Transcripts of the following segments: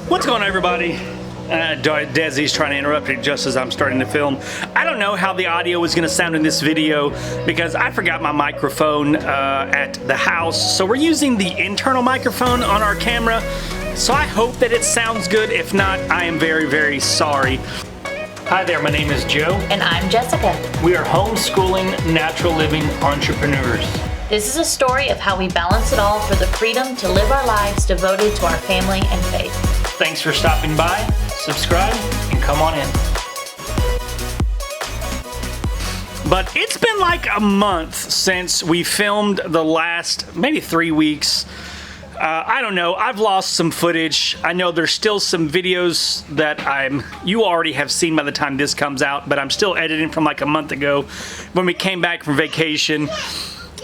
What's going on, everybody? Desi's trying to interrupt it just as I'm starting to film. I don't know how the audio is going to sound in this video because I forgot my microphone at the house. So we're using the internal microphone on our camera. So I hope that it sounds good. If not, I am very, very sorry. Hi there, my name is Joe. And I'm Jessica. We are homeschooling, natural living entrepreneurs. This is a story of how we balance it all for the freedom to live our lives devoted to our family and faith. Thanks for stopping by, subscribe, and come on in. But it's been like a month since we filmed the last, maybe 3 weeks. I don't know, I've lost some footage. I know there's still some videos that you already have seen by the time this comes out, but I'm still editing from like a month ago when we came back from vacation.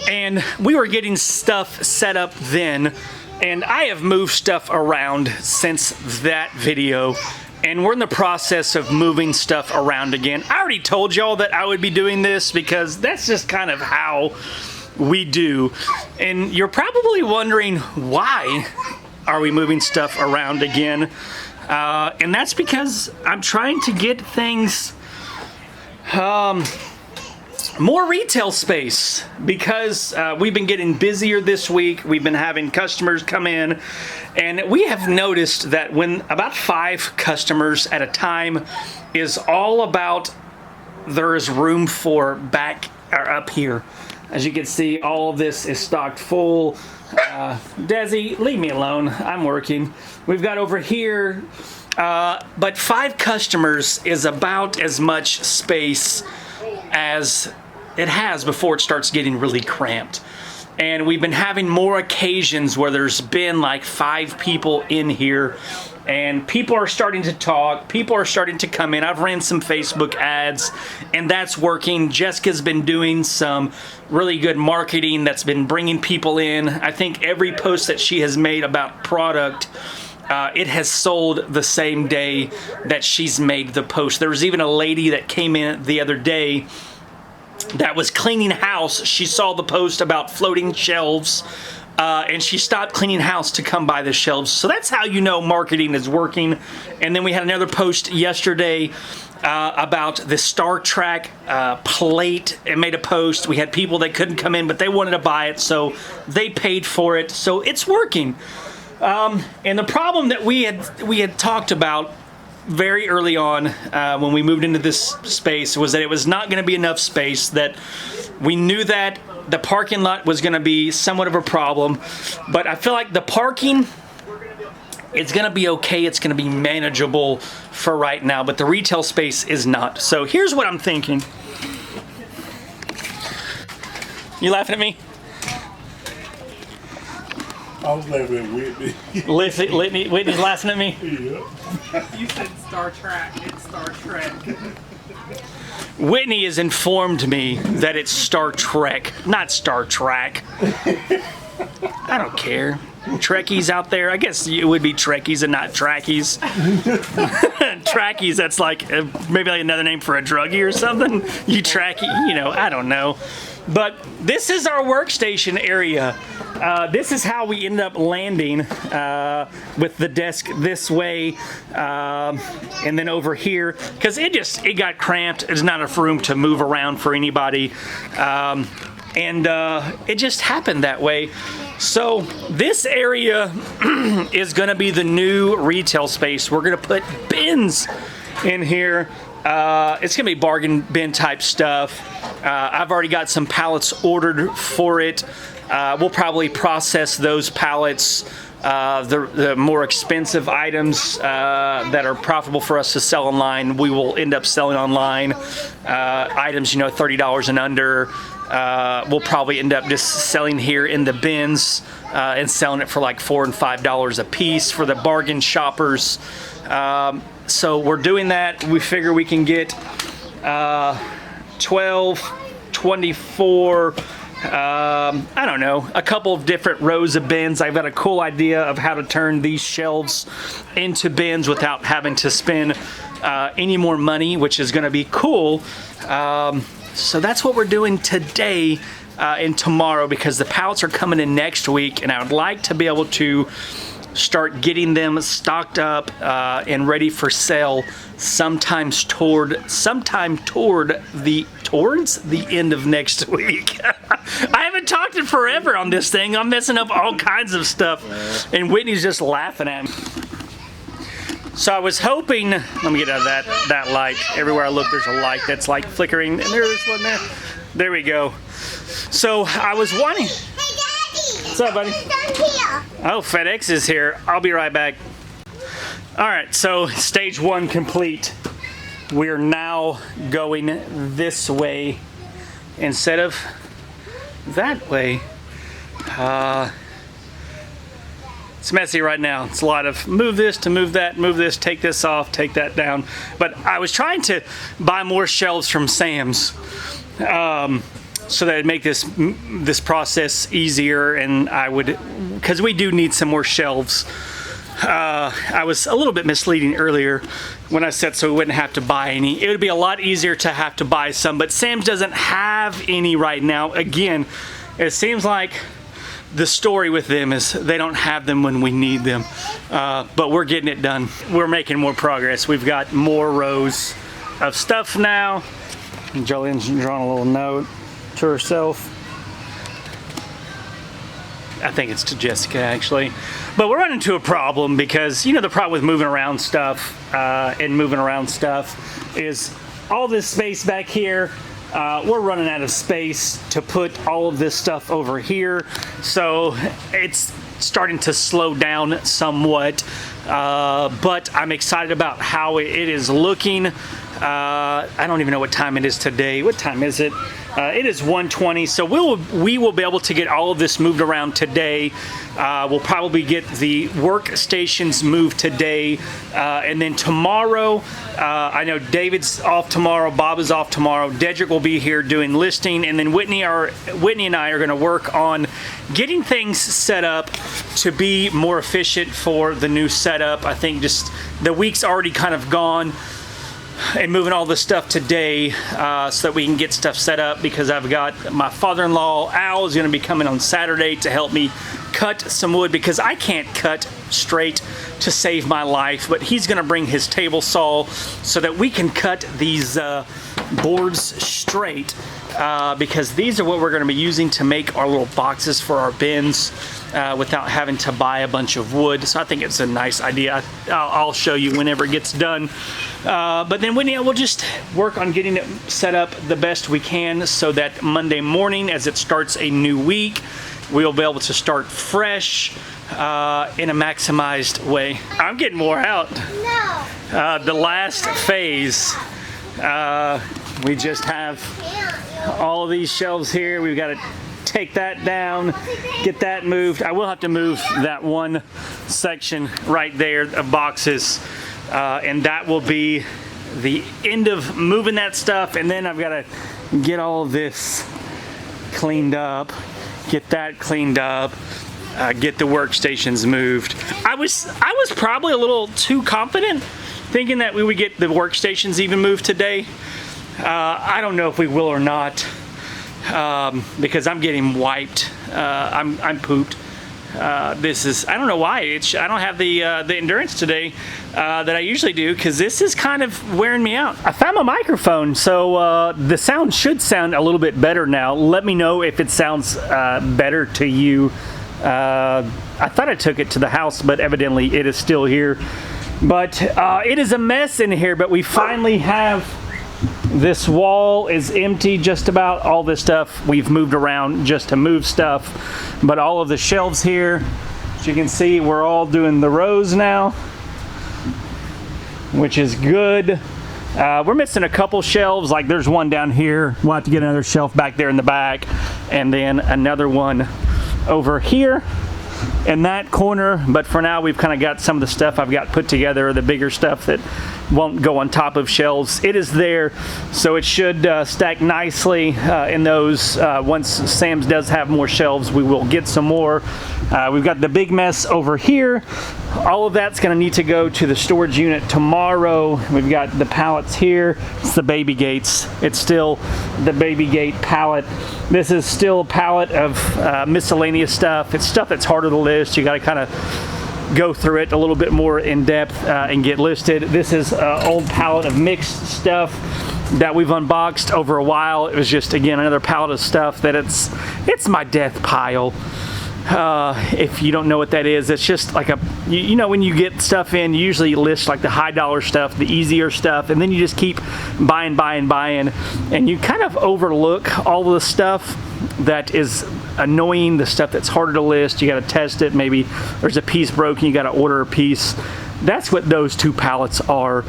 And we were getting stuff set up then, and I have moved stuff around since that video, and we're in the process of moving stuff around again. I already told y'all that I would be doing this because that's just kind of how we do. And you're probably wondering, why are we moving stuff around again? And that's because I'm trying to get things more retail space, because we've been getting busier this week. We've been having customers come in, and we have noticed that when about 5 customers at a time is all about there is room for back or up here. As you can see, all of this is stocked full. Desi, leave me alone. I'm working. We've got over here, but 5 customers is about as much space as it has before it starts getting really cramped. And we've been having more occasions where there's been like 5 people in here, and people are starting to talk, people are starting to come in. I've ran some Facebook ads, and that's working. Jessica's been doing some really good marketing that's been bringing people in. I think every post that she has made about product, it has sold the same day that she's made the post. There was even a lady that came in the other day that was cleaning house. She saw the post about floating shelves, and she stopped cleaning house to come buy the shelves. So that's how you know marketing is working. And then we had another post yesterday about the Star Trek plate. It made a post. We had people that couldn't come in, but they wanted to buy it, so they paid for it. So it's working. And the problem that we had talked about very early on when we moved into this space was that it was not going to be enough space, that we knew that the parking lot was going to be somewhat of a problem, but I feel like the parking, it's going to be okay, it's going to be manageable for right now, but the retail space is not. So here's what I'm thinking. You laughing at me? I was laughing at Whitney. Whitney's laughing at me? Yeah. You said Star Trek, it's Star Trek. Whitney has informed me that it's Star Trek, not Star Trek. I don't care. Trekkies out there, I guess it would be Trekkies and not Trackies. Trackies, that's like maybe like another name for a druggie or something. You Trekkie, you know, I don't know. But this is our workstation area. This is how we ended up landing with the desk this way, and then over here, because it got cramped. There's not enough room to move around for anybody, and it just happened that way. So this area is going to be the new retail space. We're going to put bins in here. It's going to be bargain bin type stuff. I've already got some pallets ordered for it. We'll probably process those pallets, the more expensive items that are profitable for us to sell online. We will end up selling online items, you know, $30 and under. We'll probably end up just selling here in the bins and selling it for like $4 and $5 a piece for the bargain shoppers. So we're doing that. We figure we can get 12, 24, I don't know, a couple of different rows of bins. I've got a cool idea of how to turn these shelves into bins without having to spend any more money, which is going to be cool. So that's what we're doing today and tomorrow, because the pallets are coming in next week, and I would like to be able to start getting them stocked up and ready for sale sometime toward the end of next week. I haven't talked in forever on this thing. I'm messing up all kinds of stuff, and Whitney's just laughing at me. So I was hoping, let me get out of that light. Everywhere I look, there's a light that's like flickering, and there's one there. There we go. So I was wanting. Hey, Daddy! What's up, buddy? Oh, FedEx is here. I'll be right back. All right, so stage 1 complete. We're now going this way instead of that way. It's messy right now. It's a lot of move this to move that, move this, take this off, take that down. But I was trying to buy more shelves from Sam's so that it'd make this process easier, and I would, because we do need some more shelves. I was a little bit misleading earlier when I said so we wouldn't have to buy any. It would be a lot easier to have to buy some, but Sam's doesn't have any right now. Again, it seems like the story with them is they don't have them when we need them, but we're getting it done. We're making more progress. We've got more rows of stuff now. And Jolene's drawing a little note to herself. I think it's to Jessica, actually. But we're running into a problem because, you know, the problem with moving around stuff is all this space back here. We're running out of space to put all of this stuff over here. So it's starting to slow down somewhat. But I'm excited about how it is looking. I don't even know what time it is today. What time is it? It is 1:20, so we will be able to get all of this moved around today. We'll probably get the workstations moved today, and then tomorrow, I know David's off tomorrow, Bob is off tomorrow, Dedrick will be here doing listing, and then Whitney and I are going to work on getting things set up to be more efficient for the new setup. I think just the week's already kind of gone, and moving all this stuff today so that we can get stuff set up, because I've got my father-in-law Al is going to be coming on Saturday to help me cut some wood, because I can't cut straight to save my life, but he's going to bring his table saw so that we can cut these boards straight, because these are what we're going to be using to make our little boxes for our bins without having to buy a bunch of wood. So I think it's a nice idea. I'll show you whenever it gets done. But then Whitney, we'll just work on getting it set up the best we can so that Monday morning, as it starts a new week, we'll be able to start fresh in a maximized way. I'm getting more out. No. The last phase, we just have all of these shelves here. We've got to take that down, get that moved. I will have to move that one section right there of boxes, and that will be the end of moving that stuff. And then I've got to get all of this cleaned up, get that cleaned up, get the workstations moved. I was probably a little too confident thinking that we would get the workstations even moved today. I don't know if we will or not, because I'm getting wiped. I'm pooped. This is, I don't know why. I don't have the endurance today that I usually do, because this is kind of wearing me out. I found my microphone, so the sound should sound a little bit better now. Let me know if it sounds better to you. I thought I took it to the house, but evidently it is still here. But it is a mess in here, but we finally have. This wall is empty, just about. All this stuff we've moved around just to move stuff, but all of the shelves here, as you can see, we're all doing the rows now, which is good. We're missing a couple shelves, like there's one down here. We'll have to get another shelf back there in the back, and then another one over here in that corner. But for now, we've kind of got some of the stuff I've got put together, the bigger stuff that won't go on top of shelves. It is there, so it should stack nicely in those. Once Sam's does have more shelves, we will get some more. We've got the big mess over here. All of that's going to need to go to the storage unit tomorrow. We've got the pallets here. It's the baby gates. It's still the baby gate pallet. This is still a pallet of miscellaneous stuff. It's stuff that's harder to list. You got to kind of go through it a little bit more in depth and get listed. This is an old pallet of mixed stuff that we've unboxed over a while. It was just, again, another pallet of stuff that it's my death pile. If you don't know what that is, it's just like you know, when you get stuff in, you usually list like the high dollar stuff, the easier stuff, and then you just keep buying, and you kind of overlook all of the stuff that is annoying, the stuff that's harder to list. You got to test it. Maybe there's a piece broken, you got to order a piece. That's what those 2 pallets are,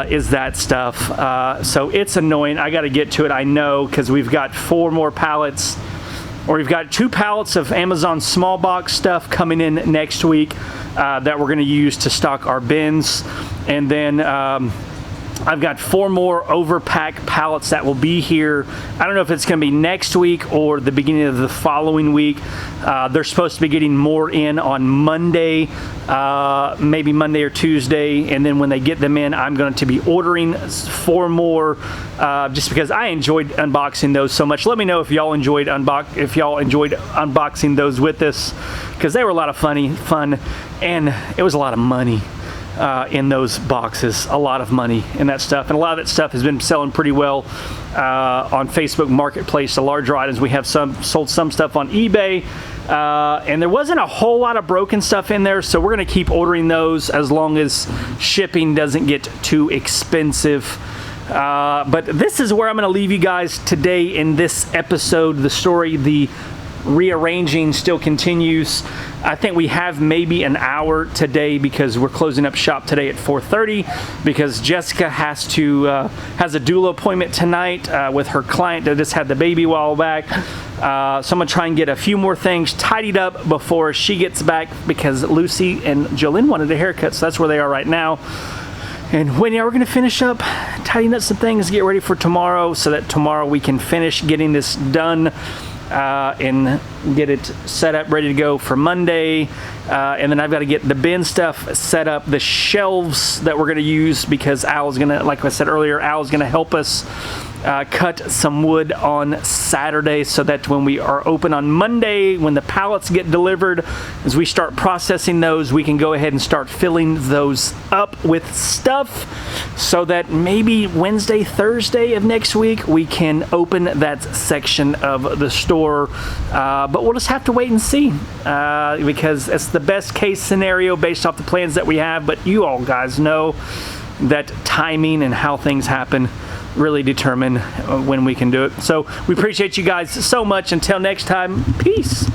is that stuff. So it's annoying. I got to get to it, I know, because we've got 4 more pallets. Or we've got 2 pallets of Amazon small box stuff coming in next week that we're going to use to stock our bins. And then I've got 4 more overpack pallets that will be here. I don't know if it's going to be next week or the beginning of the following week. They're supposed to be getting more in on Monday, maybe Monday or Tuesday, and then when they get them in, I'm going to be ordering 4 more, just because I enjoyed unboxing those so much. Let me know if y'all enjoyed unboxing those with us, because they were a lot of fun, and it was a lot of money. In those boxes, a lot of money in that stuff, and a lot of that stuff has been selling pretty well on Facebook Marketplace. The larger items, we have sold some stuff on eBay, and there wasn't a whole lot of broken stuff in there, so we're going to keep ordering those as long as shipping doesn't get too expensive. But this is where I'm going to leave you guys today in this episode. The story, the rearranging still continues. I think we have maybe an hour today because we're closing up shop today at 4:30 because Jessica has a doula appointment tonight with her client that just had the baby a while back. So I'm gonna try and get a few more things tidied up before she gets back, because Lucy and Jolene wanted a haircut, so that's where they are right now. And we're going to finish up, tidying up some things, get ready for tomorrow, so that tomorrow we can finish getting this done and get it set up, ready to go for Monday. And then I've got to get the bin stuff set up, the shelves that we're going to use, because Al's going to, like I said earlier, Al's going to help us cut some wood on Saturday, so that when we are open on Monday, when the pallets get delivered, as we start processing those, we can go ahead and start filling those up with stuff, so that maybe Wednesday, Thursday of next week, we can open that section of the store. But we'll just have to wait and see, because it's the best case scenario based off the plans that we have. But you all guys know that timing and how things happen really determine when we can do it. So we appreciate you guys so much. Until next time, peace.